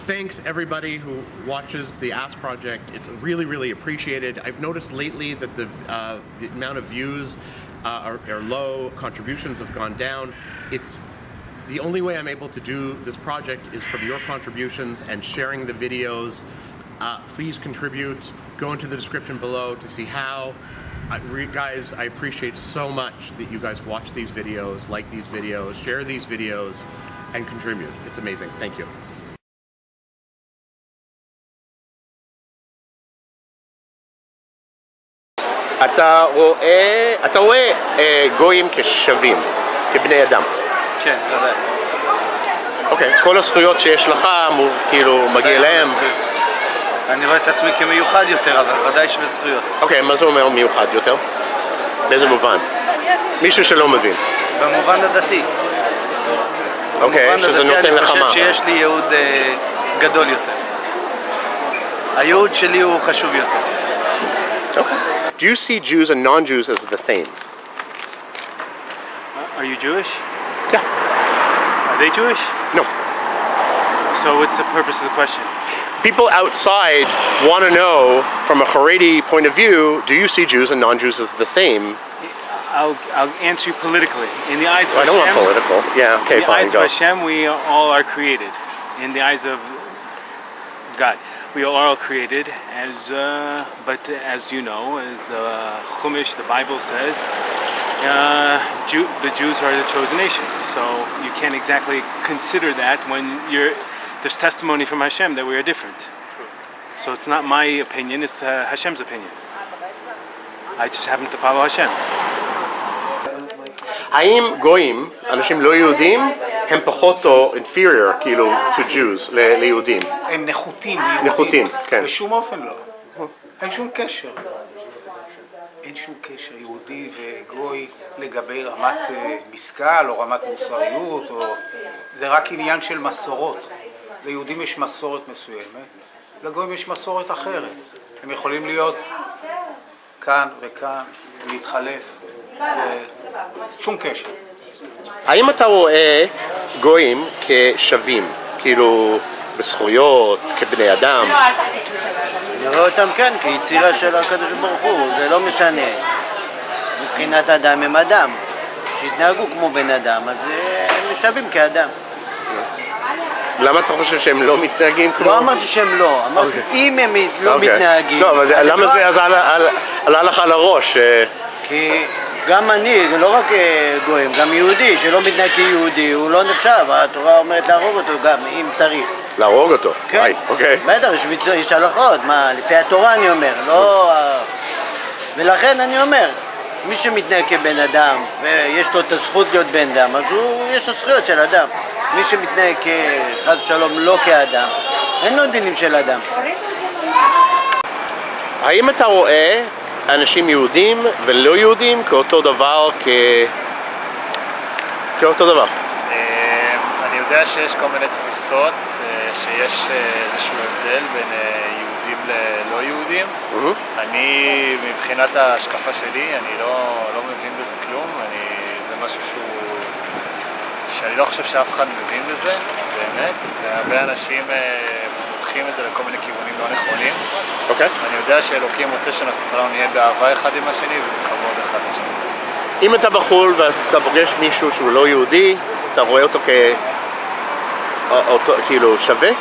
thanks everybody who watches the Ask Project. It's really, really appreciated. I've noticed lately that the amount of views are low, contributions have gone down. It's the only way I'm able to do this project is from your contributions and sharing the videos. Please contribute. Go into the description below to see how. Guys, I appreciate so much that you guys watch these videos, like these videos, share these videos, and contribute. It's amazing. Thank you. אתה רואה גויים כשווים, כבני אדם. כן, בוודאי. אוקיי, כל הזכויות שיש לך, כאילו, מגיע להם. אני רואה את עצמי כמיוחד יותר, אבל ודאי שווה זכויות. אוקיי, מה זה אומר מיוחד יותר? באיזה מובן? מישהו שלא מבין. במובן הדתי. אוקיי, שזה נותן לך מה? אני חושב שיש לי ייעוד גדול יותר. הייעוד שלי הוא חשוב יותר. אוקיי. Do you see Jews and non-Jews as the same? Are you Jewish? Yeah. Are they Jewish? No. So what's the purpose of the question? People outside want to know, from a Haredi point of view, do you see Jews and non-Jews as the same? I'll answer you politically. In the eyes of I don't want Hashem, political. Yeah, okay, in the fine, eyes go. of Hashem, we all are created. In the eyes of God, we are all created. But as you know, as the Chumash, the Bible says, the Jews are the chosen nation. So you can't exactly consider that when there's testimony from Hashem that we are different. So it's not my opinion, it's Hashem's opinion. I just happen to follow Hashem. האם גויים, אנשים לא יהודים, הם פחות או inferior, כאילו, to Jews, ליהודים? הם נחותים, נחותים, כן. בשום אופן לא. אין שום קשר. אין שום קשר יהודי וגוי לגבי רמת משכל או רמת מוסריות, זה רק עניין של מסורות. ליהודים יש מסורת מסוימת, לגויים יש מסורת אחרת. הם יכולים להיות כאן וכאן, להתחלף, שום קשר. האם אתה רואה גויים כשווים, כאילו בזכויות, כבני אדם? אני רואה אותם כאן כיצירה של הקדוש ברוך הוא, זה לא משנה. מבחינת אדם הם אדם, שהתנהגו כמו בן אדם, אז הם שווים כאדם. למה אתה חושב שהם לא מתנהגים כמו? לא אמרתי שהם לא, אמרתי אם הם לא מתנהגים. לא, אבל למה זה אז עלה לך לראש? כי גם אני, לא רק גויים, גם יהודי שלא מתנהג כיהודי, הוא לא נחשב, התורה אומרת להרוג אותו גם, אם צריך. להרוג אותו? כן, אוקיי. בטח, יש הלכות, מה, לפי התורה אני אומר, לא... ולכן אני אומר, מי שמתנהג כבן אדם, ויש לו את הזכות להיות בן אדם, אז יש לו זכויות של אדם. מי שמתנהג כחד ושלום לא כאדם, אין לו דינים של אדם. האם אתה רואה אנשים יהודים ולא יהודים כאותו דבר, כאותו דבר? אני יודע שיש כל מיני תפיסות, שיש איזשהו הבדל בין יהודים ללא יהודים. אני, מבחינת ההשקפה שלי, אני לא מבין בזה כלום. זה משהו שאני לא חושב שאף אחד מבין בזה, באמת. והרבה אנשים לוקחים את זה לכל מיני כיוונים לא נכונים. אוקיי. אני יודע שאלוקים רוצה שאנחנו כולנו נהיה באהבה אחד עם השני ובכבוד אחד לשני. אם אתה בחו"ל ואתה פוגש מישהו שהוא לא יהודי, אתה רואה אותו כאילו שווה? כן.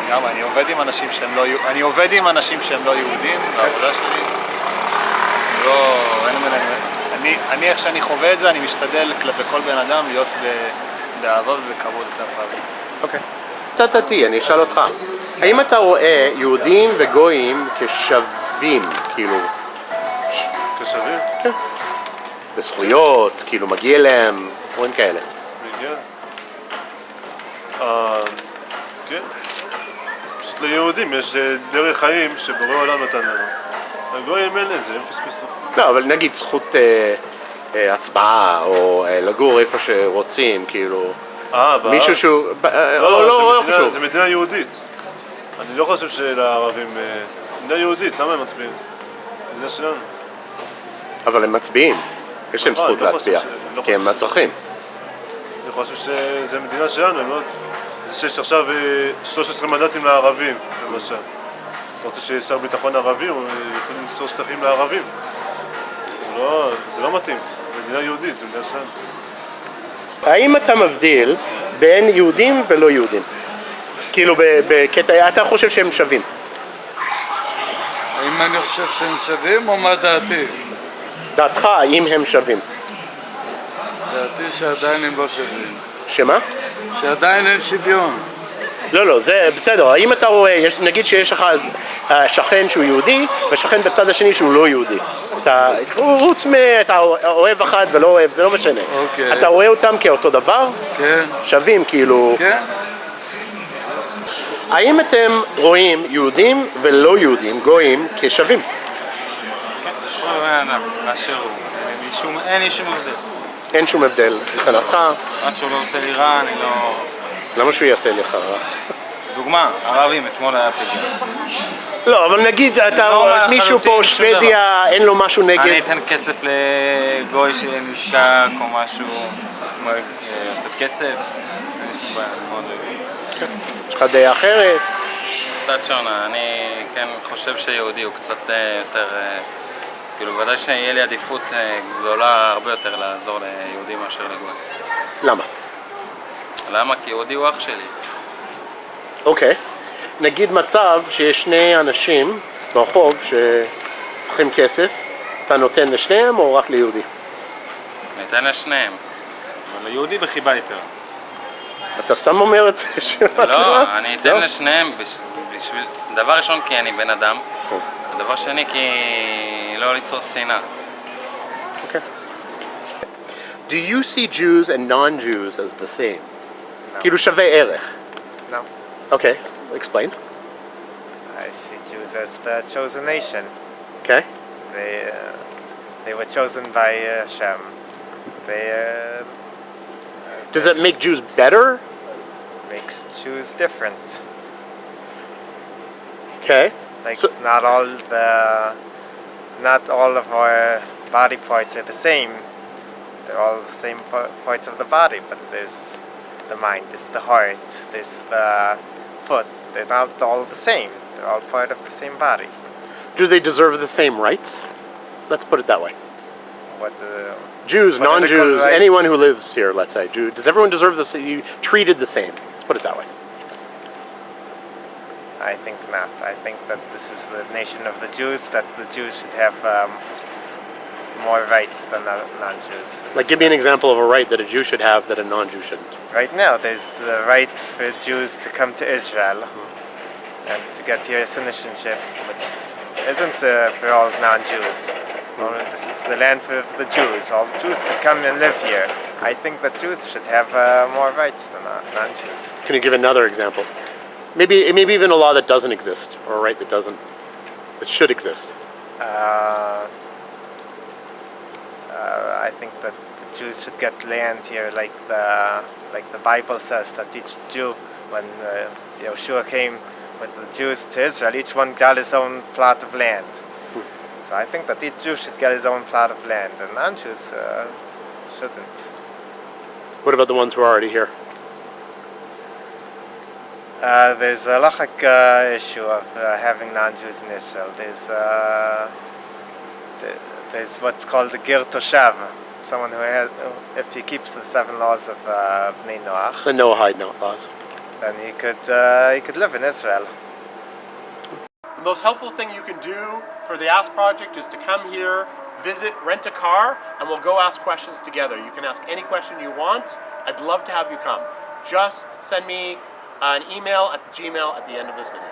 גם אני עובד עם אנשים שהם לא יהודים בעבודה שלי. אני איך שאני חווה את זה, אני משתדל כלפי כל בן אדם להיות באהבה ובכבוד כלפיו. אוקיי. תתי, אני אשאל אותך. האם אתה רואה יהודים וגויים כשווים, כאילו? כשווים? כן. בזכויות, כאילו מגיע להם, דברים כאלה. מגיע? כן. פשוט ליהודים יש דרך חיים שבורא עולם נתן לנו. הגויים אין לזה, הם פספסו. לא, אבל נגיד זכות הצבעה, או לגור איפה שרוצים, כאילו... מישהו שהוא... לא חשוב. זה מדינה יהודית. אני לא חושב שלערבים... מדינה יהודית, למה הם מצביעים? מדינה שלנו. אבל הם מצביעים. יש להם זכות להצביע, כי הם מצרכים. אני חושב שזה מדינה שלנו, זה שיש עכשיו 13 מנדטים לערבים, למשל. אתה רוצה שיהיה שר ביטחון ערבי, או יכולים למסור שטחים לערבים? לא, זה לא מתאים. מדינה יהודית, זו מדינה שלנו. האם אתה מבדיל בין יהודים ולא יהודים? כאילו בקטע, אתה חושב שהם שווים? האם אני חושב שהם שווים או מה דעתי? דעתך, האם הם שווים? דעתי שעדיין הם לא שווים. שמה? שעדיין אין שוויון. לא, זה בסדר. האם אתה רואה, נגיד שיש לך שכן שהוא יהודי, ושכן בצד השני שהוא לא יהודי. אתה חוץ אתה אוהב אחד ולא אוהב, זה לא משנה. אוקיי. אתה רואה אותם כאותו דבר? כן. שווים, כאילו... כן? האם אתם רואים יהודים ולא יהודים, גויים, כשווים? באשר הוא. אין לי שום הבדל. אין שום הבדל, מבחינתך. עד שהוא לא עושה לי רע, אני לא... למה שהוא יעשה לך רע? דוגמה, ערבים, אתמול היה פיגוע. לא, אבל נגיד, מישהו פה שוודיה, אין לו משהו נגד... אני אתן כסף לגוי שנזקק או משהו, אוסף כסף, אין לי שום בעיה, אני מאוד אוהב. יש לך דעה אחרת? קצת שונה, אני כן חושב שיהודי הוא קצת יותר, כאילו ודאי שיהיה לי עדיפות גדולה הרבה יותר לעזור ליהודי מאשר לגוי. למה? למה? כי יהודי הוא אח שלי. אוקיי. נגיד מצב שיש שני אנשים ברחוב שצריכים כסף, אתה נותן לשניהם או רק ליהודי? ניתן לשניהם. אבל ליהודי בחיבה יותר. אתה סתם אומר את זה? לא, אני אתן לשניהם בשביל... דבר ראשון כי אני בן אדם, ודבר שני כי לא ליצור שנאה. Okay. Do you see Jews and non-Jews as the same? כאילו שווה ערך. No. Okay, explain. I see Jews as the chosen nation. Okay. They were chosen by Hashem. Does it make Jews better? Makes Jews different. Okay. Like So- not all of our body parts are the same. They're all the same parts of the body, but there's the mind, there's the heart, there's the foot. They're not all the same. They're all part of the same body. Do they deserve the same rights? Let's put it that way. What Jews, Political non-Jews, rights. anyone who lives here, let's say, does everyone deserve the same? You treated the same. Let's put it that way. I think not. I think that this is the nation of the Jews, that the Jews should have more rights than non-Jews. Like, give me an example of a right that a Jew should have that a non-Jew shouldn't. Right now, there's the right for Jews to come to Israel and to get your citizenship, which isn't for all non-Jews. This is the land for the Jews. All Jews can come and live here. I think that Jews should have more rights than non-Jews. Can you give another example? Maybe even a law that doesn't exist, or a right that should exist. I think that the Jews should get land here, like the Bible says that each Jew, when Yeshua came with the Jews to Israel, each one got his own plot of land. So I think that each Jew should get his own plot of land, and non-Jews shouldn't. What about the ones who are already here? There's a halachic issue of having non-Jews in Israel. There's what's called the Ger Toshav, someone who if he keeps the 7 laws of Bnei Noach, The Noahide laws. then he could live in Israel. The most helpful thing you can do for the Ask Project is to come here, visit, rent a car, and we'll go ask questions together. You can ask any question you want. I'd love to have you come. Just send me an email at the Gmail at the end of this video.